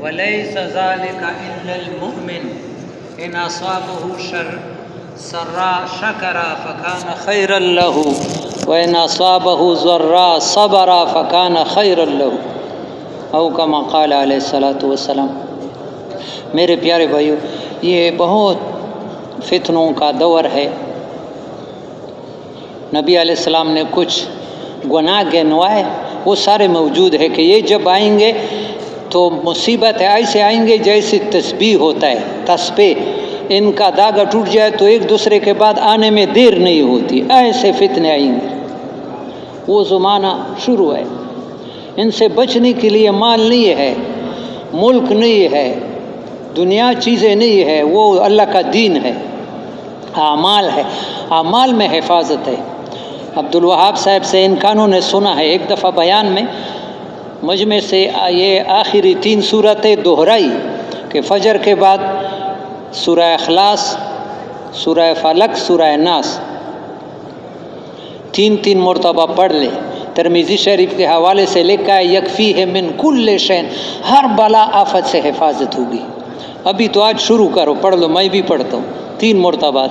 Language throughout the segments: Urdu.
وَلَيْسَ ذَلِكَ إِلَّا الْمُؤْمِنُ إِنْ أَصَابَهُ سَرًّا شَكَرَ فَكَانَ خَيْرًا لَهُ وَإِنْ أَصَابَهُ ضَرًّا صَبَرَ فَكَانَ خَيْرًا لَهُ او کما قال علیہ الصلوۃ والسلام۔ میرے پیارے بھائیو، یہ بہت فتنوں کا دور ہے۔ نبی علیہ السلام نے کچھ گناہ گنوائے، وہ سارے موجود ہے کہ یہ جب آئیں گے تو مصیبت ہے، ایسے آئیں گے جیسے تسبیح ہوتا ہے، تسبیح ان کا داغا ٹوٹ جائے تو ایک دوسرے کے بعد آنے میں دیر نہیں ہوتی، ایسے فتنے آئیں گے۔ وہ زمانہ شروع ہے۔ ان سے بچنے کے لیے مال نہیں ہے، ملک نہیں ہے، دنیا چیزیں نہیں ہے، وہ اللہ کا دین ہے، اعمال ہے، اعمال میں حفاظت ہے۔ عبدالوہاب صاحب سے ان کانوں نے سنا ہے، ایک دفعہ بیان میں مجمع سے یہ آخری 3 سورتیں دہرائی کہ فجر کے بعد سورہ اخلاص، سورہ فلق، سورہ ناس 3 مرتبہ پڑھ لے۔ ترمذی شریف کے حوالے سے لکھا ہے یکفیہ من کل شین، ہر بلا آفت سے حفاظت ہوگی۔ ابھی تو آج شروع کرو، پڑھ لو، میں بھی پڑھتا ہوں 3 مرتبہ،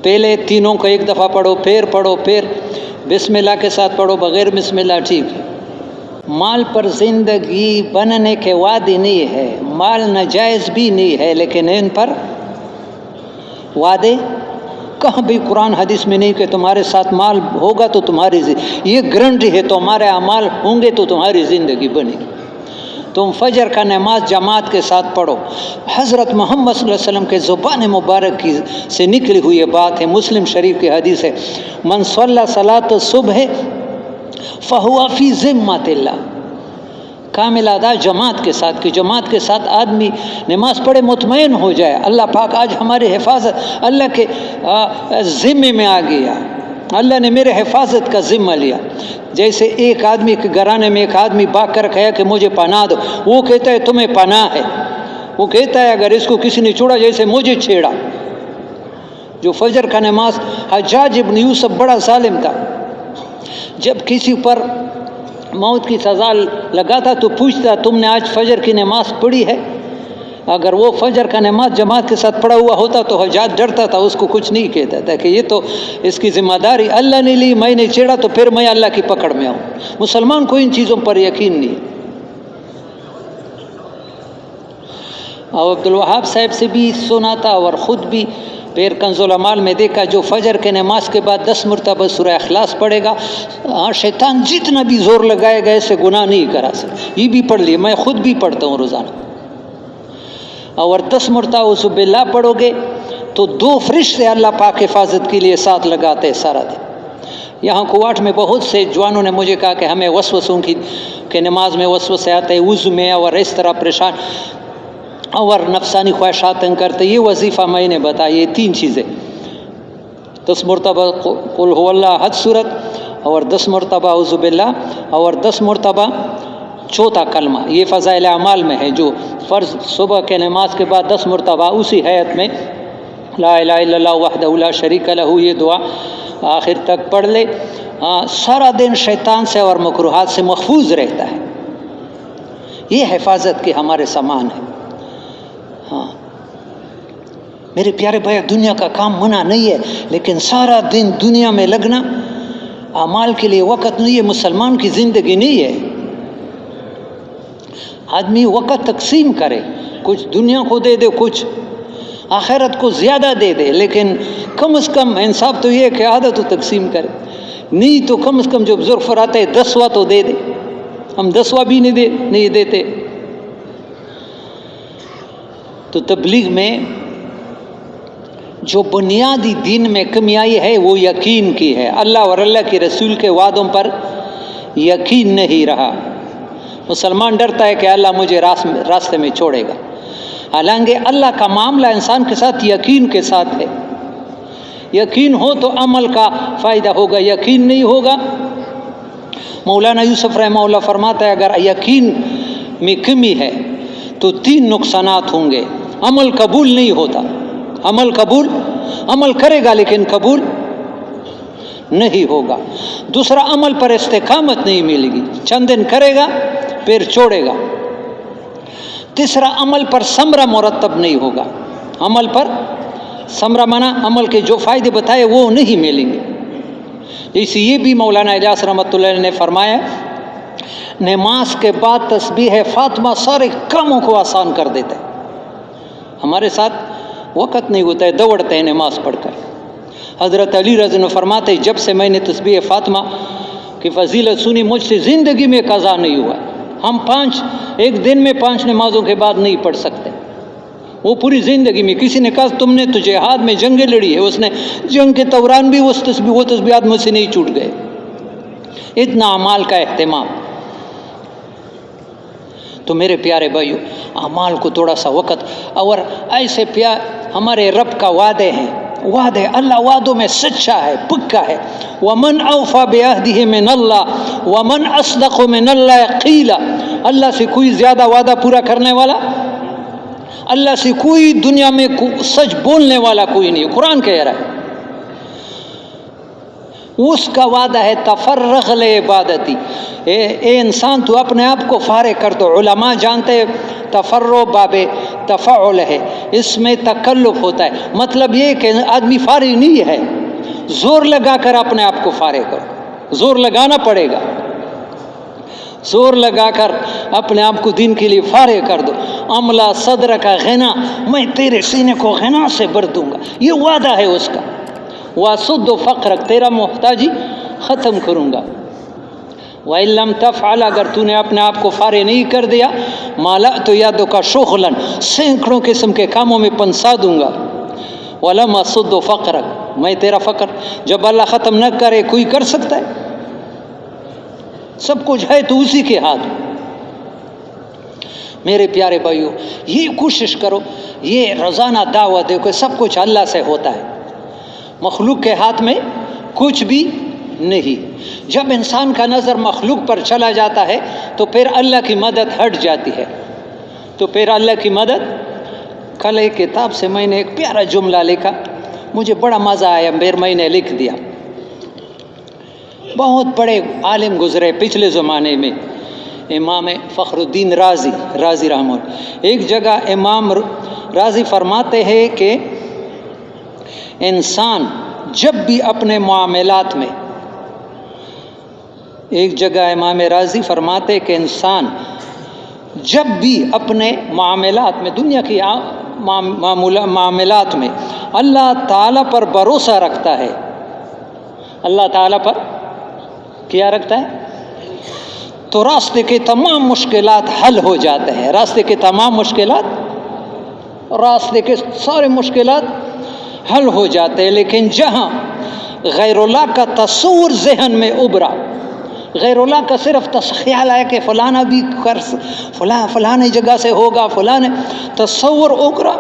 پہلے تینوں کو ایک دفعہ پڑھو، پھر بسم اللہ کے ساتھ پڑھو، بغیر بسم اللہ ٹھیک ہے۔ مال پر زندگی بننے کے وعدے نہیں ہے، مال ناجائز بھی نہیں ہے، لیکن ان پر وعدے کہاں بھی قرآن حدیث میں نہیں کہ تمہارے ساتھ مال ہوگا تو تمہاری یہ گارنٹی ہے تمہارے اعمال ہوں گے تو تمہاری زندگی بنے گی۔ تم فجر کا نماز جماعت کے ساتھ پڑھو۔ حضرت محمد صلی اللہ علیہ وسلم کے زبان مبارک کی سے نکلی ہوئی یہ بات ہے، مسلم شریف کی حدیث ہے، من صلی صلاۃ الصبح فہو فی ذمۃ اللہ، کامل ادا جماعت کے ساتھ، کہ جماعت کے ساتھ آدمی نماز پڑھے مطمئن ہو جائے، اللہ پاک آج ہماری حفاظت اللہ کے ذمے میں آ گیا، اللہ نے میرے حفاظت کا ذمہ لیا۔ جیسے ایک آدمی کے گھرانے میں ایک آدمی بھاگ کر کہا کہ مجھے پناہ دو، وہ کہتا ہے تمہیں پناہ ہے، وہ کہتا ہے اگر اس کو کسی نے چھوڑا جیسے مجھے چھیڑا۔ جو فجر کا نماز، حجاج ابن یوسف بڑا ظالم تھا، جب کسی پر موت کی سزا لگاتا تو پوچھتا تم نے آج فجر کی نماز پڑھی ہے؟ اگر وہ فجر کا نماز جماعت کے ساتھ پڑھا ہوا ہوتا تو حجاج ڈرتا تھا، اس کو کچھ نہیں کہتا تھا کہ یہ تو اس کی ذمہ داری اللہ نے لی، میں نے چھیڑا تو پھر میں اللہ کی پکڑ میں آؤں۔ مسلمان کو ان چیزوں پر یقین نہیں۔ اور عبدالوہاب صاحب سے بھی سنا تھا اور خود بھی پھر کنز العمال میں دیکھا، جو فجر کے نماز کے بعد 10 مرتبہ سورہ اخلاص پڑھے گا، شیطان جتنا بھی زور لگائے گا اسے گناہ نہیں کرا سکتا۔ یہ بھی پڑھ لیے، میں خود بھی پڑھتا ہوں روزانہ۔ اور 10 مرتبہ اعوذ باللہ پڑھو گے تو 2 فرشتے اللہ پاک حفاظت کے لیے ساتھ لگاتے سارا دن۔ یہاں کوٹ میں بہت سے جوانوں نے مجھے کہا کہ ہمیں وسوسوں کی نماز میں وسوسے آتے ہیں، وضو میں اور اس طرح پریشان اور نفسانی خواہشات کرتے۔ یہ وظیفہ میں نے بتایا، یہ 3 چیزیں، 10 مرتبہ قل هو اللہ احد سورت، اور 10 مرتبہ اعوذ باللہ، اور 10 مرتبہ چوتھا کلمہ۔ یہ فضائل اعمال میں ہے، جو فرض صبح کے نماز کے بعد 10 مرتبہ اسی حیت میں لا الہ الا اللہ وحدہ لا شریک لہ، یہ دعا آخر تک پڑھ لے، سارا دن شیطان سے اور مکروہات سے محفوظ رہتا ہے۔ یہ حفاظت کے ہمارے سامان ہے۔ ہاں میرے پیارے بھائی، دنیا کا کام منع نہیں ہے، لیکن سارا دن دنیا میں لگنا، اعمال کے لیے وقت نہیں ہے، مسلمان کی زندگی نہیں ہے۔ آدمی وقت تقسیم کرے، کچھ دنیا کو دے دے، کچھ آخرت کو زیادہ دے دے، لیکن کم از کم انصاف تو یہ ہے کہ آدھا تو تقسیم کرے، نہیں تو کم از کم جو بزرگ فراتے 10واں تو دے دے۔ ہم 10واں بھی نہیں دیتے۔ تو تبلیغ میں جو بنیادی دین میں کمی آئی ہے وہ یقین کی ہے، اللہ اور اللہ کے رسول کے وعدوں پر یقین نہیں رہا۔ مسلمان ڈرتا ہے کہ اللہ مجھے راستے میں چھوڑے گا، حالانکہ اللہ کا معاملہ انسان کے ساتھ یقین کے ساتھ ہے۔ یقین ہو تو عمل کا فائدہ ہوگا، یقین نہیں ہوگا۔ مولانا یوسف رحمہ اللہ فرماتا ہے اگر یقین میں کمی ہے تو 3 نقصانات ہوں گے۔ عمل قبول نہیں ہوتا، عمل کرے گا لیکن قبول نہیں ہوگا۔ دوسرا، عمل پر استقامت نہیں ملے گی، چند دن کرے گا پھر چھوڑے گا، تیسرا عمل پر ثمرہ مرتب نہیں ہوگا، عمل پر ثمرہ مانا عمل کے جو فائدے بتائے وہ نہیں ملیں گے۔ اس یہ بھی مولانا الیاس رحمۃ اللہ علیہ نے فرمایا، نماز کے بعد تسبیح فاطمہ سارے کاموں کو آسان کر دیتا ہے۔ ہمارے ساتھ وقت نہیں ہوتا ہے، دوڑتے ہیں نماز پڑھ کر۔ حضرت علی رضی اللہ عنہ فرماتے ہیں جب سے میں نے تسبیح فاطمہ کی فضیلت سنی مجھ سے زندگی میں قضا نہیں ہوا۔ ہم ایک دن میں 5 نمازوں کے بعد نہیں پڑھ سکتے، وہ پوری زندگی میں۔ کسی نے کہا تم نے تو جہاد میں جنگیں لڑی ہے، اس نے جنگ کے دوران بھی وہ تسبیحات مجھ سے نہیں چھوٹ گئے۔ اتنا اعمال کا اہتمام۔ تو میرے پیارے بھائیو، اعمال کو تھوڑا سا وقت، اور ایسے ہمارے رب کا وعدے ہیں، وعدے اللہ وعدوں میں سچا ہے، پکا ہے۔ وَمَنْ أَوْفَى بِعَهْدِهِ مِنَ اللَّهِ وَمَنْ أَصْدَقُ مِنَ اللَّهِ قِيلًا۔ اللہ سے کوئی زیادہ وعدہ پورا کرنے والا، اللہ سے کوئی دنیا میں سچ بولنے والا کوئی نہیں۔ قرآن کہہ رہا ہے اس کا وعدہ ہے تفرغ لعبادتی، اے انسان تو اپنے آپ کو فارغ کر دو۔ علماء جانتے ہیں تفرغ باب تفعل ہے، اس میں تکلف ہوتا ہے، مطلب یہ کہ آدمی فارغ نہیں ہے، زور لگا کر اپنے آپ کو فارغ کرو، زور لگانا پڑے گا، زور لگا کر اپنے آپ کو دین کے لیے فارغ کر دو۔ عملہ صدر کا غنا، میں تیرے سینے کو غنا سے بھر دوں گا، یہ وعدہ ہے اس کا۔ واسد فقرک، تیرا محتاجی ختم کروں گا۔ وَإِن لَّمْ تَفْعَلْ، اگر تو نے اپنے آپ کو فارغ نہیں کر دیا، مَلَأْتُ يَدَكَ شُغْلًا، سینکڑوں قسم کے کاموں میں پنسا دوں گا۔ وَلَمْ أَصُدُّ فَقْرَكَ، میں تیرا فقر جب اللہ ختم نہ کرے کوئی کر سکتا ہے؟ سب کچھ ہے تو اسی کے ہاتھ۔ میرے پیارے بھائیو، یہ کوشش کرو، یہ روزانہ دعوت دے کہ سب کچھ اللہ سے ہوتا ہے، مخلوق کے ہاتھ میں کچھ بھی نہیں۔ جب انسان کا نظر مخلوق پر چلا جاتا ہے تو پھر اللہ کی مدد ہٹ جاتی ہے، تو پھر اللہ کی مدد۔ کل ایک کتاب سے میں نے ایک پیارا جملہ لکھا، مجھے بڑا مزہ آیا، میں نے لکھ دیا۔ بہت بڑے عالم گزرے پچھلے زمانے میں، امام فخر الدین رازی رحمہ اللہ۔ ایک جگہ امام رازی فرماتے ہیں کہ انسان جب بھی اپنے معاملات میں، ایک جگہ امام رازی فرماتے کہ انسان جب بھی اپنے معاملات میں، دنیا کی معاملات میں اللہ تعالیٰ پر بھروسہ رکھتا ہے، اللہ تعالیٰ پر کیا رکھتا ہے، تو راستے کے تمام مشکلات حل ہو جاتے ہیں۔ راستے کے تمام مشکلات، راستے کے سارے مشکلات حل ہو جاتے ہیں۔ لیکن جہاں غیر اللہ کا تصور ذہن میں ابھرا، غیر اللہ کا صرف خیال ہے کہ فلانا بھی کر، فلانے جگہ سے ہوگا، فلانے تصور ابھرا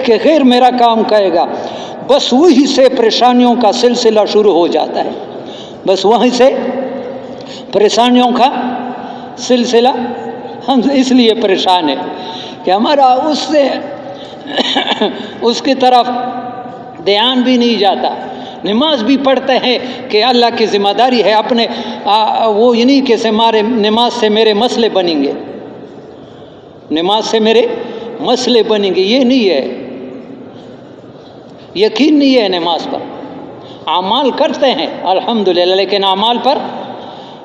کہ غیر میرا کام کرے گا، بس وہی سے پریشانیوں کا سلسلہ شروع ہو جاتا ہے، بس وہیں سے پریشانیوں کا سلسلہ۔ ہم اس لیے پریشان ہیں کہ ہمارا اس کی طرف دھیان بھی نہیں جاتا۔ نماز بھی پڑھتے ہیں کہ اللہ کی ذمہ داری ہے، اپنے وہ نہیں کہ نماز سے میرے مسئلے بنیں گے، نماز سے میرے مسئلے بنیں گے، یہ نہیں ہے، یقین نہیں ہے نماز پر۔ اعمال کرتے ہیں الحمدللہ، لیکن اعمال پر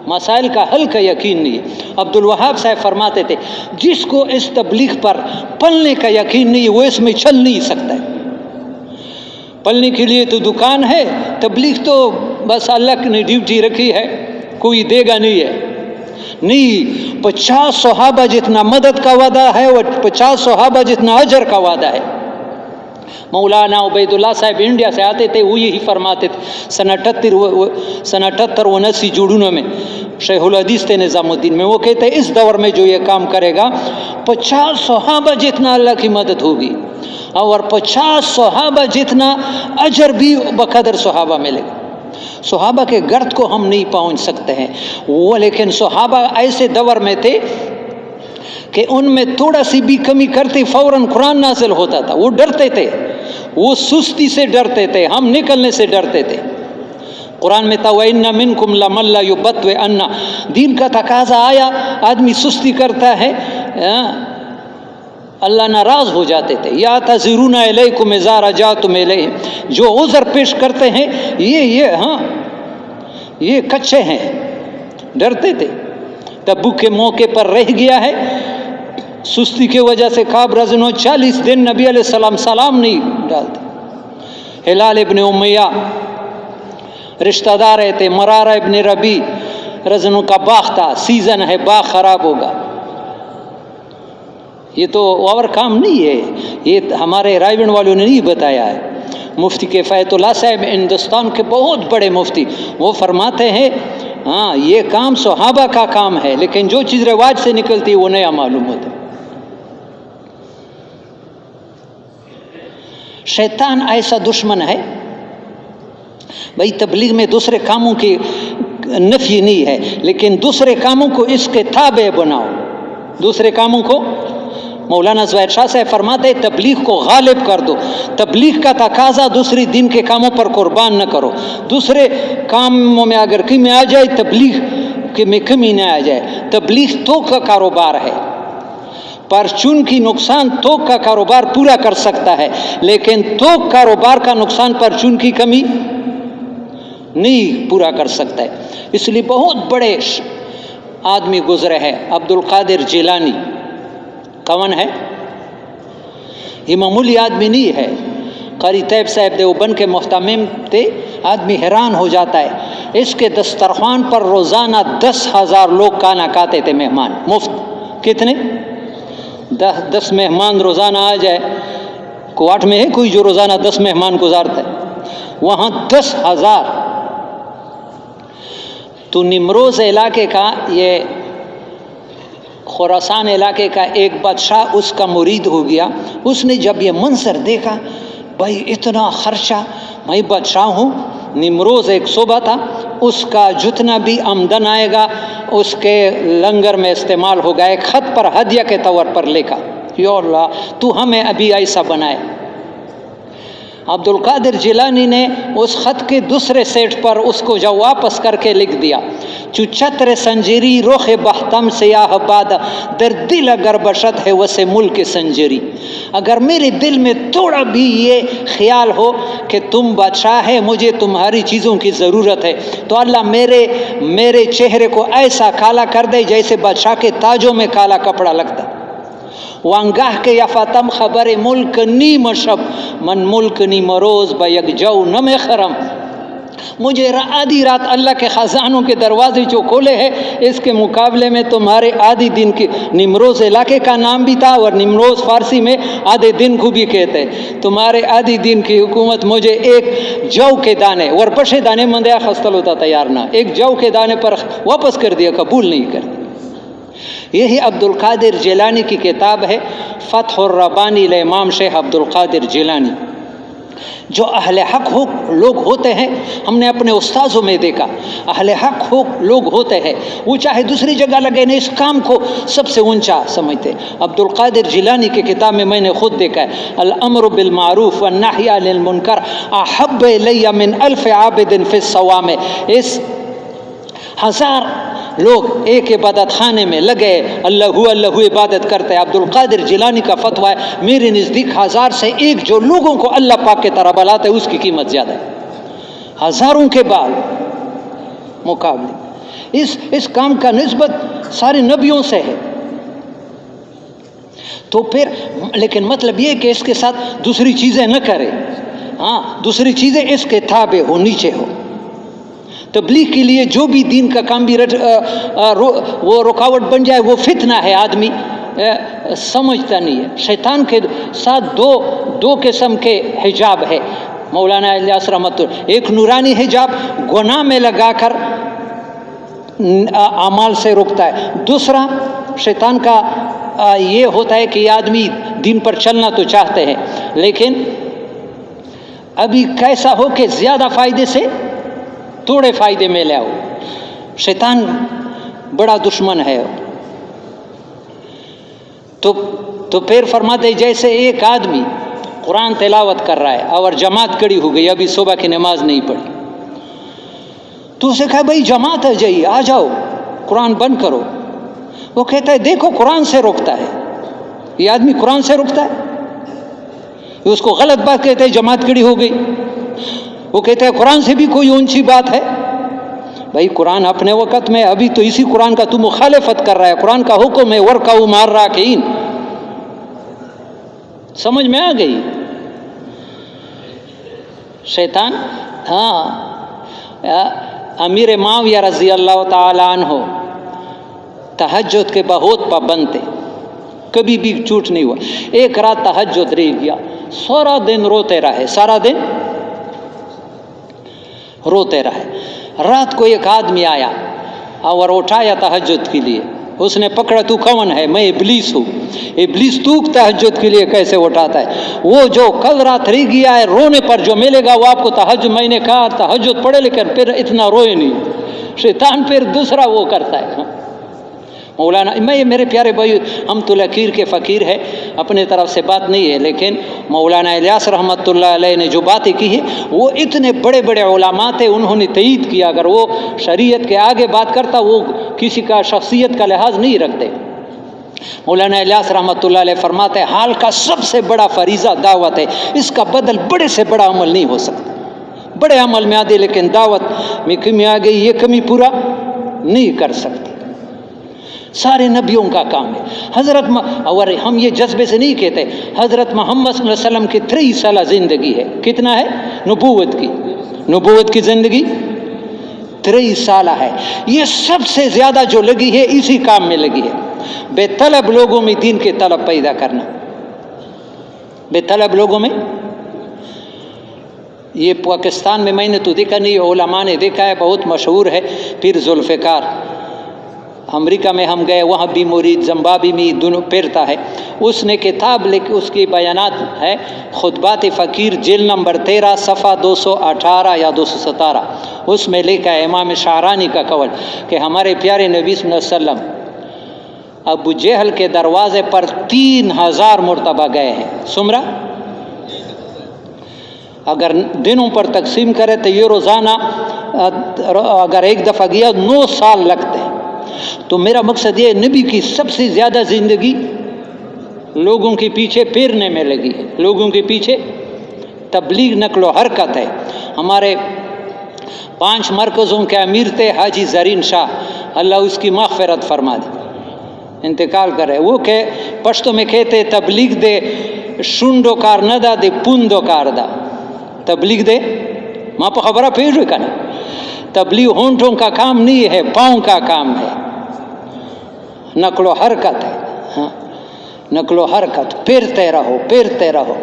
مسائل کا حل کا یقین نہیں ہے۔ عبد الوہاب صاحب فرماتے تھے جس کو اس تبلیغ پر پلنے کا یقین نہیں ہے وہ اس میں چل نہیں سکتا ہے۔ پلنے کے لیے تو دکان ہے، تبلیغ تو بس اللہ نے ڈیوٹی رکھی ہے، کوئی دے گا نہیں ہے، نہیں۔ 50 صحابہ جتنا مدد کا وعدہ ہے اور 50 صحابہ جتنا اجر کا وعدہ ہے۔ مولانا عبید اللہ صاحب انڈیا سے آتے تھے، وہ یہی فرماتے تھے سن 78 و 79 جوڑوں میں شیخ الحدیث تھے نظام الدین میں، وہ کہتے ہیں اس دور میں جو یہ کام کرے گا 50 صحابہ جتنا اللہ کی مدد ہوگی، اور 50 صحابہ جتنا اجر بھی بقدر صحابہ ملے گا۔ صحابہ کے گرد کو ہم نہیں پہنچ سکتے ہیں وہ، لیکن صحابہ ایسے دور میں تھے کہ ان میں تھوڑا سی بھی کمی کرتے فوراً قرآن نازل ہوتا تھا، وہ ڈرتے تھے، وہ سستی سے ڈرتے تھے، ہم نکلنے سے ڈرتے تھے۔ قرآن میں تھا وَإِنَّ مِنْكُمْ لَمَن لَّيُبَطِّئَنَّ، دین کا تقاضا آیا، آدمی سستی کرتا ہے، اللہ ناراض ہو جاتے تھے. یا تذرون الیکم اذا رجعتم الیہم، جو عذر پیش کرتے ہیں یہ کچے ہیں، ڈرتے تھے. تبوک کے موقع پر رہ گیا ہے، سستی کی وجہ سے کعب رضی اللہ عنہ 40 دن نبی علیہ السلام سلام نہیں ڈالتے. ہلال ابن امیہ رشتہ دار رہتے، مرارہ ابن ربیع رضی اللہ عنہ کا باغ تھا، سیزن ہے، باغ خراب ہوگا. یہ تو اور کام نہیں ہے، یہ ہمارے رائیونڈ والوں نے نہیں بتایا ہے. مفتی کفایت اللہ صاحب ہندوستان کے بہت بڑے مفتی، وہ فرماتے ہیں ہاں یہ کام صحابہ کا کام ہے، لیکن جو چیز رواج سے نکلتی ہے وہ نیا معلوم ہوتا ہے. شیطان ایسا دشمن ہے بھائی، تبلیغ میں دوسرے کاموں کی نفی نہیں ہے، لیکن دوسرے کاموں کو اس کے تابع بناؤ. دوسرے کاموں کو مولانا زہیر شاہ صاحب فرماتے ہیں تبلیغ کو غالب کر دو. تبلیغ کا تقاضا دوسری دین کے کاموں پر قربان نہ کرو. دوسرے کاموں میں اگر کمی آ جائے تبلیغ میں کمی نہ آ جائے. تبلیغ تو کا کاروبار ہے، پرچون کی نقصان تو کا کاروبار پورا کر سکتا ہے، لیکن تو کاروبار کا نقصان پرچون کی کمی نہیں پورا کر سکتا ہے. اس لیے بہت بڑے آدمی گزرے ہیں. عبد القادر جیلانی کون ہے؟ یہ معمولی آدمی نہیں ہے. قاری طیب صاحب دیوبند کے محتمم تھے. آدمی حیران ہو جاتا ہے، اس کے دسترخوان پر روزانہ 10,000 لوگ کھانا کھاتے تھے، مہمان مفت. کتنے؟ 10 مہمان روزانہ آ جائے. کوٹ میں ہے کوئی جو روزانہ 10 مہمان گزارتا ہے؟ وہاں 10,000. تو نمروز علاقے کا، یہ خراسان علاقے کا ایک بادشاہ اس کا مرید ہو گیا. اس نے جب یہ منظر دیکھا، بھائی اتنا خرچہ، میں بادشاہ ہوں. نمروز ایک صوبہ تھا، اس کا جتنا بھی آمدن آئے گا اس کے لنگر میں استعمال ہوگا. ایک خط پر ہدیہ کے طور پر لکھا، یا اللہ تو ہمیں ابھی ایسا بنائے. عبد القادر جیلانی نے اس خط کے دوسرے سیٹ پر اس کو جو واپس کر کے لکھ دیا، چو چتر سنجری روخ بہتم سیاہ باد در دل اگر بشت ہے وسے ملک سنجری. اگر میرے دل میں تھوڑا بھی یہ خیال ہو کہ تم بادشاہ ہے، مجھے تمہاری چیزوں کی ضرورت ہے، تو اللہ میرے چہرے کو ایسا کالا کر دے جیسے بادشاہ کے تاجوں میں کالا کپڑا لگتا. وانگاہ کے یافتم خبر ملک نی مشب من ملک نی مروز با یک جو نم خرم. مجھے آدھی رات اللہ کے خزانوں کے دروازے جو کھولے ہیں، اس کے مقابلے میں تمہارے آدھی دن کی، نمروز علاقے کا نام بھی تھا اور نمروز فارسی میں آدھے دن کو بھی کہتے ہیں. تمہارے آدھی دن کی حکومت مجھے ایک جو کے دانے اور پشے دانے مندیا خستل ہوتا تیار نہ، ایک جو کے دانے پر واپس کر دیا، قبول نہیں کر دیا. یہی عبد القادر جیلانی کی کتاب ہے فتح الربانی لامام شیخ عبد القادر جیلانی. جو اہل حق لوگ ہوتے ہیں، ہم نے اپنے استاذوں میں دیکھا، اہل حق لوگ ہوتے ہیں، وہ چاہے دوسری جگہ لگے نہیں، اس کام کو سب سے اونچا سمجھتے. عبد القادر جیلانی کی کتاب میں میں نے خود دیکھا ہے، الامر بالمعروف والنہی عن المنکر احب الی من 1000 عابد فی الصوام. اس 1000 لوگ ایک عبادت خانے میں لگے اللہ عبادت کرتے. عبد القادر جیلانی کا فتویٰ ہے، میرے نزدیک 1000 سے ایک جو لوگوں کو اللہ پاک کے طرح بلاتے اس کی قیمت زیادہ ہے. ہزاروں کے بعد مقابلے اس کام کا نسبت سارے نبیوں سے ہے. تو پھر لیکن مطلب یہ کہ اس کے ساتھ دوسری چیزیں نہ کرے. ہاں دوسری چیزیں اس کے تابع ہو، نیچے ہو. تبلیغ کے لیے جو بھی دین کا کام بھی وہ رکاوٹ بن جائے وہ فتنہ ہے، آدمی سمجھتا نہیں ہے. شیطان کے ساتھ دو قسم کے حجاب ہے. مولانا الیاس رحمت اللہ، ایک نورانی حجاب گناہ میں لگا کر اعمال سے روکتا ہے. دوسرا شیطان کا یہ ہوتا ہے کہ یہ آدمی دین پر چلنا تو چاہتے ہیں، لیکن ابھی کیسا ہو کہ زیادہ فائدے سے تھوڑے فائدے میں لے آؤ. شیطان بڑا دشمن ہے. تو پھر فرماتے جیسے ایک آدمی قرآن تلاوت کر رہا ہے اور جماعت کھڑی ہو گئی، ابھی صبح کی نماز نہیں پڑھی، تو اسے کہا بھائی جماعت ہے، جائیے آ جاؤ قرآن بند کرو. وہ کہتا ہے دیکھو قرآن سے روکتا ہے. یہ آدمی قرآن سے رکتا ہے؟ اس کو غلط بات کہتے ہیں جماعت کڑی ہو گئی، وہ کہتے ہیں قرآن سے بھی کوئی اونچی بات ہے۔ بھائی قرآن اپنے وقت میں، ابھی تو اسی قرآن کا تو مخالفت کر رہا ہے، قرآن کا حکم ہے ورکعوا مع الراکعین۔ سمجھ میں آ گئی؟ شیطان، ہاں، امیر معاویہ رضی اللہ تعالی عنہ تہجد کے بہت پابند تھے، کبھی بھی چوٹ نہیں ہوا۔ ایک رات تہجد رہ گیا، سارا دن روتے رہے، سارا دن روتے رہے۔ رات کو ایک آدمی آیا اور اٹھایا تہجد کے لیے، اس نے پکڑا، تو کون ہے؟ میں ابلیس ہوں۔ ابلیس تو تہجد کے لیے کیسے اٹھاتا ہے؟ وہ جو کل رات رہ گیا ہے رونے پر جو ملے گا وہ آپ کو تہجد، میں نے کہا تہجد پڑھے لیکن پھر اتنا روئے نہیں۔ شیطان پھر دوسرا وہ کرتا ہے۔ مولانا، میں میرے پیارے بھائی، ہم تو لکیر کے فقیر ہے، اپنے طرف سے بات نہیں ہے، لیکن مولانا الیاس رحمۃ اللہ علیہ نے جو باتیں کی ہے وہ اتنے بڑے بڑے علماء تھے، انہوں نے تائید کیا۔ اگر وہ شریعت کے آگے بات کرتا وہ کسی کا شخصیت کا لحاظ نہیں رکھتے۔ مولانا الیاس رحمۃ اللہ علیہ فرماتے ہیں حال کا سب سے بڑا فریضہ دعوت ہے، اس کا بدل بڑے سے بڑا عمل نہیں ہو سکتا۔ بڑے عمل میں آدھے لیکن دعوت میں کمی آ گئی، یہ کمی پورا نہیں کر سکتی۔ سارے نبیوں کا کام ہے۔ اور ہم یہ جذبے سے نہیں کہتے، حضرت محمد صلی اللہ علیہ وسلم کی 23 سالہ زندگی ہے، کتنا ہے؟ نبوت کی زندگی 23 سالہ ہے۔ یہ سب سے زیادہ جو لگی ہے اسی کام میں لگی ہے، بے طلب لوگوں میں دین کے طلب پیدا کرنا۔ بے طلب لوگوں میں، یہ پاکستان میں نے تو دیکھا نہیں، علماء نے دیکھا ہے، بہت مشہور ہے پیر ذوالفقار۔ امریکہ میں ہم گئے، وہاں بھی مرید زمبابی میں دونوں پھرتا ہے، اس نے کتاب لکھی، اس کی بیانات ہے خطبات فقیر، جلد نمبر 13 صفحہ 218 یا 217۔ اس میں لکھا ہے امام شعرانی کا قول کہ ہمارے پیارے نبی صلی اللہ علیہ وسلم ابو جہل کے دروازے پر 3000 مرتبہ گئے ہیں۔ سمرا اگر دنوں پر تقسیم کرے تو یہ روزانہ اگر ایک دفعہ گیا 9 سال لگتے ہیں۔ تو میرا مقصد یہ نبی کی سب سے زیادہ زندگی لوگوں کے پیچھے پھرنے میں لگی ہے، لوگوں کے پیچھے تبلیغ نقل و حرکت ہے۔ ہمارے 5 مرکزوں کے امیر تھے حاجی زرین شاہ، اللہ اس کی مغفرت فرما دے، انتقال کرے۔ وہ کہ پشتو میں کہتے تبلیغ دے شنڈو کار نہ دا دے پوندو کار دا، تبلیغ دے ماں پہ خبرہ پیش ہوئی کنا، تبلیغ ہونٹوں کا کام نہیں ہے، پاؤں کا کام ہے، نقل و حرکت ہے۔ ہاں، نقل و حرکت، پھرتے رہو پھرتے رہو،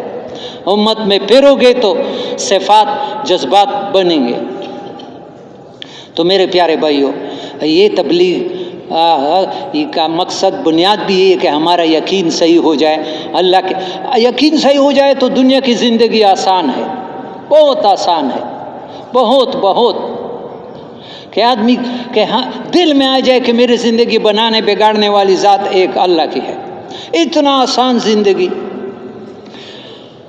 امت میں پھرو گے تو صفات جذبات بنیں گے۔ تو میرے پیارے بھائیوں، یہ تبلیغ کا مقصد بنیاد بھی یہ ہے کہ ہمارا یقین صحیح ہو جائے، اللہ کے یقین صحیح ہو جائے تو دنیا کی زندگی آسان ہے، بہت آسان ہے، بہت بہت، کہ آدمی کہ ہاں دل میں آ جائے کہ میری زندگی بنانے بگاڑنے والی ذات ایک اللہ کی ہے، اتنا آسان زندگی۔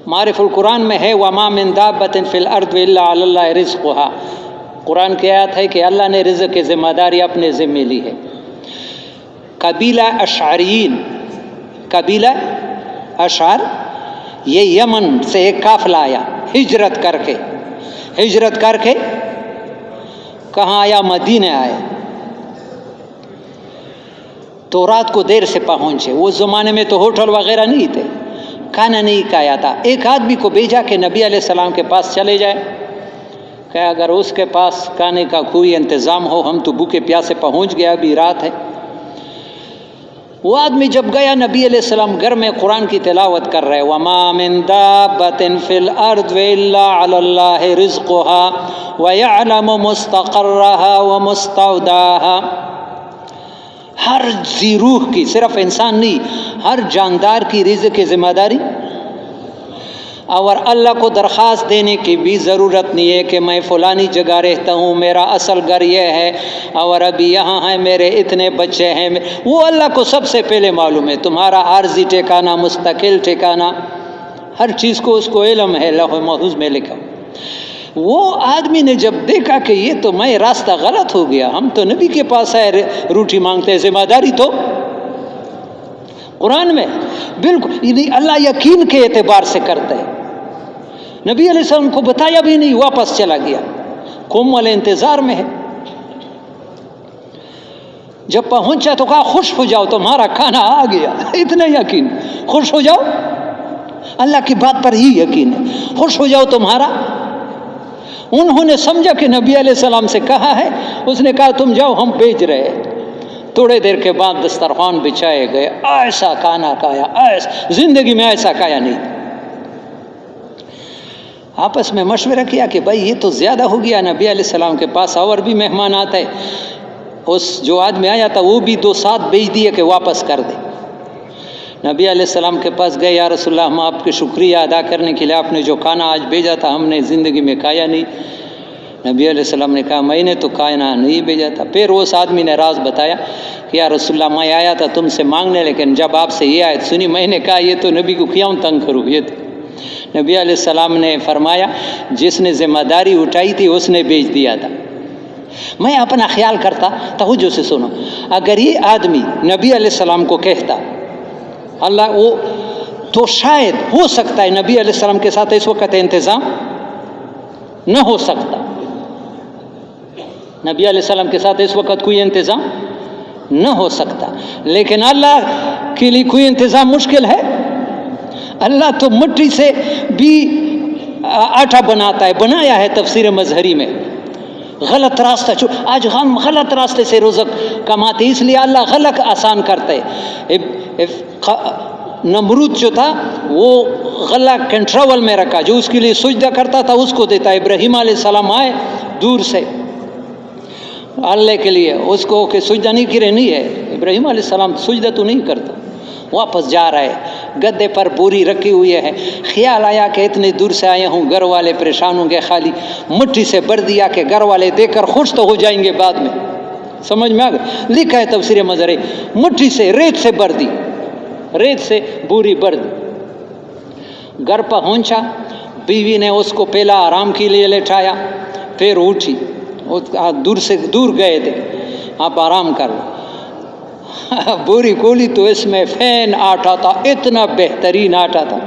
معرف القرآن میں ہے وَمَا مِن دَابَّةٍ فِي الْأَرْضِ إِلَّا عَلَى اللَّهِ رِزْقُهَا، قرآن کی آیت ہے کہ اللہ نے رزق کی ذمہ داری اپنے ذمہ لی ہے۔ قبیلہ اشعریین، قبیلہ اشعر، یہ یمن سے ایک قافلہ آیا ہجرت کر کے کہاں آیا؟ مدینہ آیا۔ تو رات کو دیر سے پہنچے، وہ زمانے میں تو ہوٹل وغیرہ نہیں تھے، کھانا نہیں کھایا تھا۔ ایک آدمی کو بھیجا کہ نبی علیہ السلام کے پاس چلے جائے، کہ اگر اس کے پاس کھانے کا کوئی انتظام ہو، ہم تو بھوکے پیاسے پہنچ گیا، ابھی رات ہے۔ وہ آدمی جب گیا، نبی علیہ السلام گھر میں قرآن کی تلاوت کر رہے، وَمَا مِن دَابَّةٍ فِي الْأَرْضِ إِلَّا عَلَى اللَّهِ رِزْقُهَا وَيَعْلَمُ مُسْتَقَرَّهَا وَمُسْتَوْدَاهَا۔ ہر ذی روح کی، صرف انسان نہیں، ہر جاندار کی رزق کی ذمہ داری، اور اللہ کو درخواست دینے کی بھی ضرورت نہیں ہے کہ میں فلانی جگہ رہتا ہوں، میرا اصل گھر یہ ہے اور ابھی یہاں ہے، میرے اتنے بچے ہیں، وہ اللہ کو سب سے پہلے معلوم ہے۔ تمہارا عارضی ٹھکانہ، مستقل ٹھکانہ، ہر چیز کو اس کو علم ہے، لوح محفوظ میں لکھا۔ وہ آدمی نے جب دیکھا کہ یہ تو میں راستہ غلط ہو گیا، ہم تو نبی کے پاس آئے روٹی مانگتے، ذمہ داری تو قرآن میں بالکل یعنی اللہ یقین کے اعتبار سے کرتا ہے. نبی علیہ السلام کو بتایا بھی نہیں، واپس چلا گیا. قوم والے انتظار میں ہے. جب پہنچا تو کہا خوش ہو جاؤ تمہارا کھانا آ گیا. اتنا یقین، خوش ہو جاؤ، اللہ کی بات پر ہی یقین ہے. خوش ہو جاؤ تمہارا. انہوں نے سمجھا کہ نبی علیہ السلام سے کہا ہے. اس نے کہا تم جاؤ ہم بھیج رہے. تھوڑے دیر کے بعد دسترخوان بچھائے گئے. ایسا کھانا کھایا، ایسا زندگی میں ایسا کھایا نہیں. آپس میں مشورہ کیا کہ بھائی یہ تو زیادہ ہو گیا. نبی علیہ السلام کے پاس اور بھی مہمان آتے. اس جو آدمی آیا تھا وہ بھی 2 ساتھ بھیج دیے کہ واپس کر دے. نبی علیہ السلام کے پاس گئے، یا رسول اللہ ہم آپ کے شکریہ ادا کرنے کے لیے آپ نے جو کھانا آج بھیجا تھا ہم نے زندگی میں کھایا نہیں. نبی علیہ السلام نے کہا میں نے تو کھانا نہیں بھیجا تھا. پھر اس آدمی نے راز بتایا کہ یا رسول اللہ میں آیا تھا تم سے مانگنے، لیکن جب آپ سے یہ آیت سنی میں نے کہا یہ تو نبی کو کیوں تنگ کروں. یہ تو نبی علیہ السلام نے فرمایا جس نے ذمہ داری اٹھائی تھی اس نے بھیج دیا تھا. میں اپنا خیال کرتا، توجہ سے سنو، اگر یہ آدمی نبی علیہ السلام کو کہتا اللہ وہ تو شاید ہو سکتا ہے نبی علیہ السلام کے ساتھ اس وقت انتظام نہ ہو سکتا. نبی علیہ السلام کے ساتھ اس وقت کوئی انتظام نہ ہو سکتا. لیکن اللہ کے لیے کوئی انتظام مشکل ہے؟ اللہ تو مٹی سے بھی آٹا بناتا ہے. بنایا ہے تفسیر مظہری میں. غلط راستہ آج ہم غلط راستے سے رزق کماتے، اس لیے اللہ غلط آسان کرتا ہے. نمرود جو تھا وہ غلہ کنٹرول میں رکھا، جو اس کے لیے سجدہ کرتا تھا اس کو دیتا. ابراہیم علیہ السلام آئے دور سے اللہ کے لیے، اس کو کہ سجدہ نہیں کرے، نہیں ہے. ابراہیم علیہ السلام سجدہ تو نہیں کرتا. واپس جا رہا ہے، گدے پر بوری رکھی ہوئی ہے. خیال آیا کہ اتنے دور سے آئے ہوں، گھر والے پریشان ہوں گے، خالی مٹھی سے بھر دیا کہ گھر والے دیکھ کر خوش تو ہو جائیں گے بعد میں. سمجھ میں آ گیا؟ لکھا ہے تفسیر مظہری، مٹھی سے ریت سے بھر دی، ریت سے بوری بھر دی. گھر پہنچا، بیوی نے اس کو پہلا آرام کے لیے لٹایا، پھر اٹھی. دور سے دور گئے تھے، آپ آرام کر لو. بوری کھولی تو اس میں فین آٹا تھا، اتنا بہترین آٹا تھا.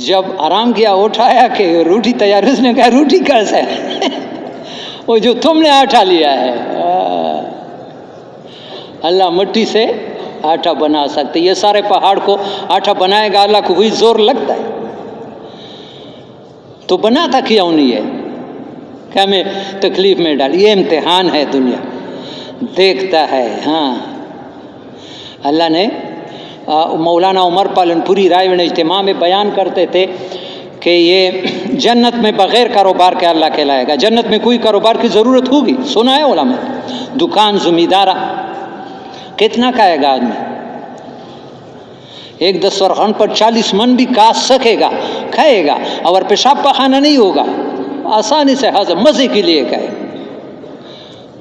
جب آرام کیا اٹھایا کہ روٹی تیار، اس نے کہا روٹی کیسے ہے؟ وہ جو تم نے آٹا لیا ہے. اللہ مٹی سے آٹا بنا سکتے. یہ سارے پہاڑ کو آٹا بنائے گا، اللہ کو کوئی زور لگتا ہے؟ تو بناتا کیوں نہیں ہے کہ ہمیں تکلیف میں ڈال. یہ امتحان ہے، دنیا دیکھتا ہے. ہاں اللہ نے مولانا عمر پالن پوری رائے اجتماع میں بیان کرتے تھے کہ یہ جنت میں بغیر کاروبار کے اللہ کہلائے گا. جنت میں کوئی کاروبار کی ضرورت ہوگی؟ سنا ہے علماء، دکان زمیندارہ کتنا کھائے گا آدمی؟ ایک دسترخوان پر 40 من بھی کھا سکے گا، کھائے گا، اور پیشاب پخانہ نہیں ہوگا، آسانی سے ہضم، مزے کے لیے کھائے.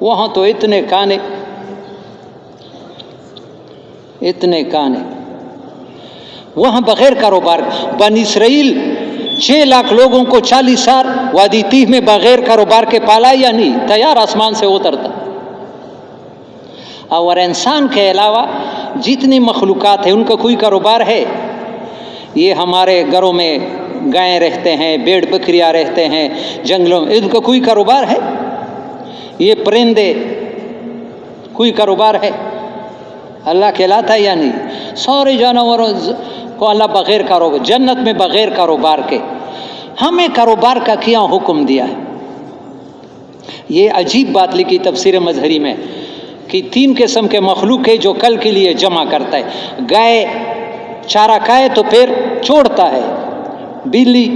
وہاں تو اتنے کھانے، اتنے کھانے، وہاں بغیر کاروبار. بنی اسرائیل 6 لاکھ لوگوں کو 40 سال وادی تیہ میں بغیر کاروبار کے پالا یا نہیں؟ تیار آسمان سے اترتا. اور انسان کے علاوہ جتنی مخلوقات ہیں ان کا کوئی کاروبار ہے؟ یہ ہمارے گھروں میں گائیں رہتے ہیں، بھیڑ بکریاں رہتے ہیں جنگلوں میں، ان کا کوئی کاروبار ہے؟ یہ پرندے کوئی کاروبار ہے؟ اللہ کہلاتا ہے یا نہیں؟ سارے جانوروں کو اللہ بغیر کاروبار، جنت میں بغیر کاروبار کے. ہمیں کاروبار کا کیا حکم دیا ہے؟ یہ عجیب بات لکھی تفسیر مظہری میں کہ 3 قسم کے مخلوق ہے جو کل کے لیے جمع کرتا ہے. گائے چارہ کھائے تو پھر چھوڑتا ہے، بلی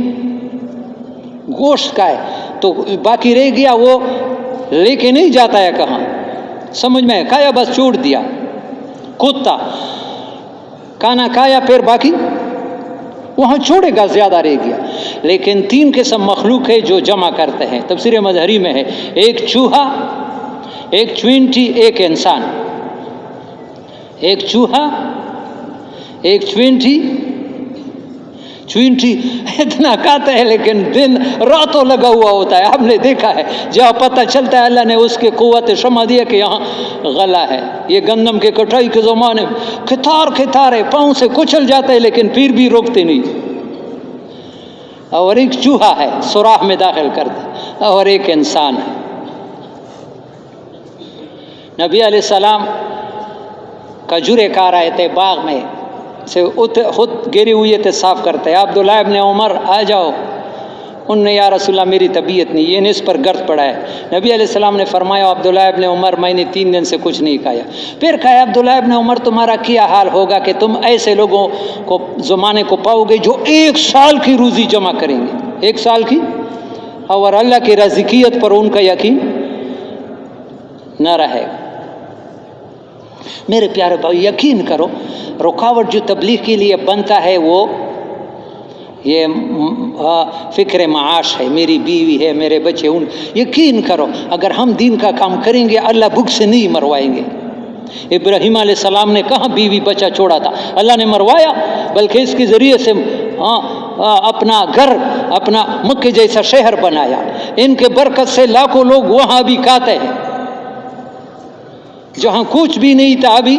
گوشت کھائے تو باقی رہ گیا وہ لے کے نہیں جاتا ہے کہاں، سمجھ میں کھایا بس چھوڑ دیا. کتا کھانا کھایا پھر باقی وہاں چھوڑے گا، زیادہ رہ گیا. لیکن 3 قسم مخلوق ہے جو جمع کرتے ہیں. تفسیر مظہری میں ہے، ایک چوہا، ایک چوینٹی، ایک انسان. ایک چوہا، ایک چوینٹی، چوینٹی اتنا کھاتا ہے لیکن دن راتوں لگا ہوا ہوتا ہے. آپ نے دیکھا ہے جہاں پتہ چلتا ہے اللہ نے اس کے قوت شمع دیا کہ یہاں غلہ ہے. یہ گندم کے کٹائی کے زمانے میں کھتار ہے، پاؤں سے کچل جاتا ہے لیکن پھر بھی روکتے نہیں. اور ایک چوہا ہے سوراخ میں داخل کرتا، اور ایک انسان ہے. نبی علیہ السلام کھجورے کھا رہے تھے باغ میں سے خود گری ہوئی تھے صاف کرتے. عبداللہ ابن عمر آ جاؤ. ان نے یا رسول اللہ میری طبیعت نہیں، یہ اس پر گرد پڑا ہے. نبی علیہ السلام نے فرمایا عبداللہ ابن عمر میں نے 3 دن سے کچھ نہیں کھایا. پھر کہا عبداللہ ابن عمر تمہارا کیا حال ہوگا کہ تم ایسے لوگوں کو زمانے کو پاؤ گے جو 1 سال کی روزی جمع کریں گے، 1 سال کی، اور اللہ کی رزقیت پر ان کا یقین نہ رہے گا. میرے پیارے بھائی یقین کرو، رکاوٹ جو تبلیغ کے لیے بنتا ہے وہ یہ فکر معاش ہے، میری بیوی ہے، میرے بچے. یقین کرو اگر ہم دین کا کام کریں گے اللہ بھوک سے نہیں مروائیں گے. ابراہیم علیہ السلام نے کہاں بیوی بچہ چھوڑا تھا، اللہ نے مروایا، بلکہ اس کے ذریعے سے اپنا گھر، اپنا مکہ جیسا شہر بنایا. ان کے برکت سے لاکھوں لوگ وہاں بھی کھاتے ہیں جہاں کچھ بھی نہیں تھا. ابھی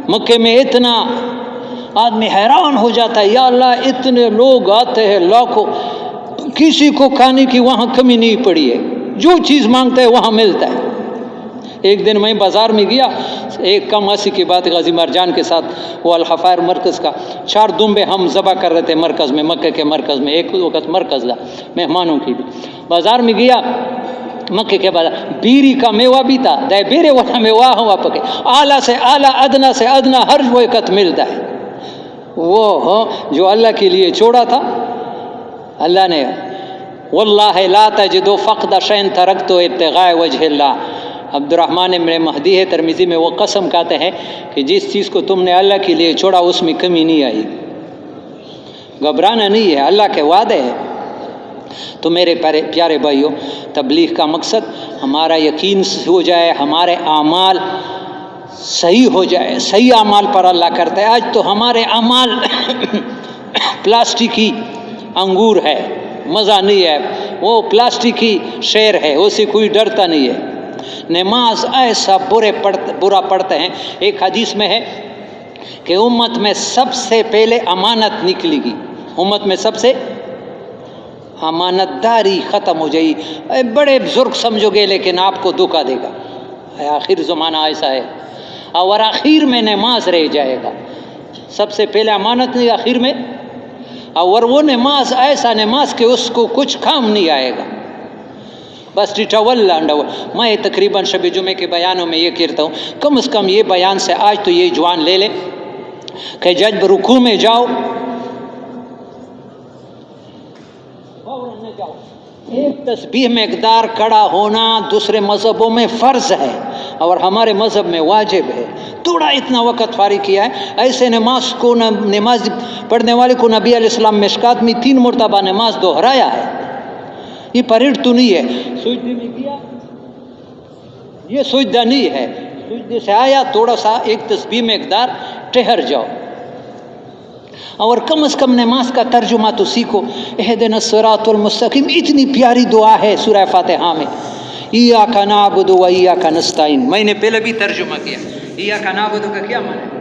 مکے میں اتنا آدمی حیران ہو جاتا ہے، یا اللہ اتنے لوگ آتے ہیں لاکھوں، کسی کو کھانے کی وہاں کمی نہیں پڑی ہے، جو چیز مانگتا ہے وہاں ملتا ہے. ایک دن میں بازار میں گیا، ایک کم عرصے کی بات، غازی مرجان کے ساتھ وہ الخفائر مرکز کا 4 دمبے ہم ذبح کر رہے تھے مرکز میں، مکہ کے مرکز میں. ایک وقت مرکز تھا مہمانوں کی بھی. بازار میں گیا مکے کے بازار، بیری کا میوہ بھی تھا، دے بیرے والا میوہ ہوا پکے، اعلیٰ سے اعلیٰ، ادنا سے ادنا، ہر وقت ملتا ہے. وہ جو اللہ کے لیے چھوڑا تھا، اللہ نے واللہ لا تجد فقد شیء ترکت ابتغاء وجہ اللہ. عبد الرحمن ابن مہدی ہے ترمذی میں، وہ قسم کھاتے ہیں کہ جس چیز کو تم نے اللہ کے لیے چھوڑا اس میں کمی نہیں آئی. گھبرانا نہیں ہے، اللہ کے وعدے ہیں. تو میرے پیارے بھائیوں، تبلیغ کا مقصد ہمارا یقین ہو جائے، ہمارے اعمال صحیح ہو جائے. صحیح اعمال پر اللہ کرتا ہے. آج تو ہمارے اعمال پلاسٹک کی انگور ہے، مزہ نہیں ہے، وہ پلاسٹک کی شیر ہے، اسے کوئی ڈرتا نہیں ہے. نماز ایسا برا پڑھتے ہیں. ایک حدیث میں ہے کہ امت میں سب سے پہلے امانت نکلے گی، امت میں سب سے امانت داری ختم ہو جائے گی. بڑے بزرگ سمجھو گے لیکن آپ کو دھوکہ دے گا. آخر زمانہ ایسا ہے، اور آخر میں نماز رہ جائے گا. سب سے پہلے امانت نہیں، آخر میں. اور وہ نماز ایسا نماز کہ اس کو کچھ کام نہیں آئے گا، بس ٹٹول. میں تقریباً شب جمعے کے بیانوں میں یہ کہتا ہوں، کم از کم یہ بیان سے آج تو یہ جوان لے لے کہ جب رکوع میں جاؤ ایک تسبیح مقدار کھڑا ہونا دوسرے مذہبوں میں فرض ہے اور ہمارے مذہب میں واجب ہے. تھوڑا اتنا وقت فارغ کیا ہے. ایسے نماز کو نماز پڑھنے والے کو نبی علیہ السلام مشکات میں 3 مرتبہ نماز دہرایا ہے. یہ پریڈ تو نہیں ہے، سجدے میں کیا، یہ سجدہ نہیں ہے. سجدے سے آیا تھوڑا سا ایک تسبیح مقدار ٹھہر جاؤ، اور کم از کم نماز کا ترجمہ تو سیکھو. اہدنا الصراط المستقیم اتنی پیاری دعا ہے سورہ فاتحہ میں. ایاک نعبد و ایاک نستعین. میں نے پہلے بھی ترجمہ کیا. ایاک نعبد کا کیا معنی ہے؟